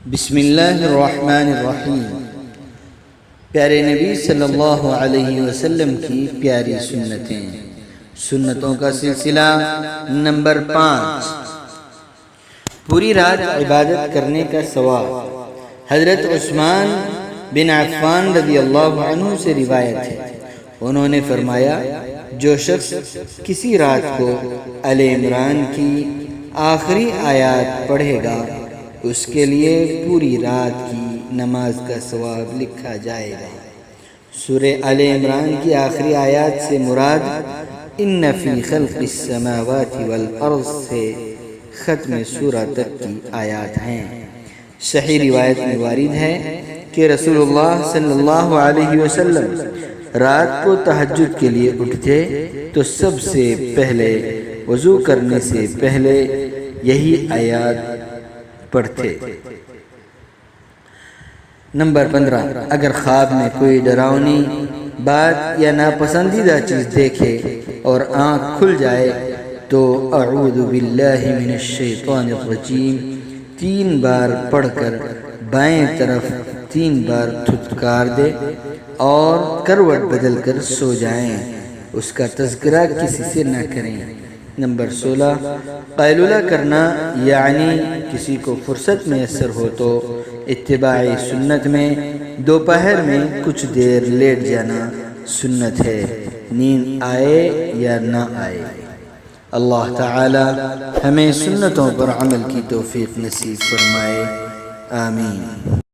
بسم اللہ الرحمن الرحیم۔ پیارے نبی صلی اللہ علیہ وسلم کی پیاری سنتیں، سنتوں کا سلسلہ نمبر 5، پوری رات عبادت کرنے کا ثواب۔ حضرت عثمان بن عفان رضی اللہ عنہ سے روایت ہے، انہوں نے فرمایا، جو شخص کسی رات کو آل عمران کی آخری آیات پڑھے گا اس کے لیے پوری رات کی نماز کا ثواب لکھا جائے گا۔ سورہ آل عمران کی آخری آیات سے مراد ان فی خلق السماوات والارض سے ختم سورہ تک کی آیات ہیں۔ صحیح روایت میں وارد ہے کہ رسول اللہ صلی اللہ علیہ وسلم رات کو تہجد کے لیے اٹھتے تو سب سے پہلے وضو کرنے سے پہلے یہی آیات پڑھتے۔ نمبر 15، اگر خواب میں کوئی ڈراؤنی بات یا ناپسندیدہ چیز دیکھے اور آنکھ کھل جائے تو اعوذ باللہ من الشیطان الرجیم 3 بار پڑھ کر بائیں طرف 3 بار دھتکار دے اور کروٹ بدل کر سو جائیں، اس کا تذکرہ کسی سے نہ کریں۔ نمبر 16، قیلولہ کرنا یعنی کسی کو فرصت میسر ہو تو اتباع سنت میں دوپہر میں کچھ دیر لیٹ جانا سنت ہے، نیند آئے یا نہ آئے۔ اللہ تعالی ہمیں سنتوں پر عمل کی توفیق نصیب فرمائے، آمین۔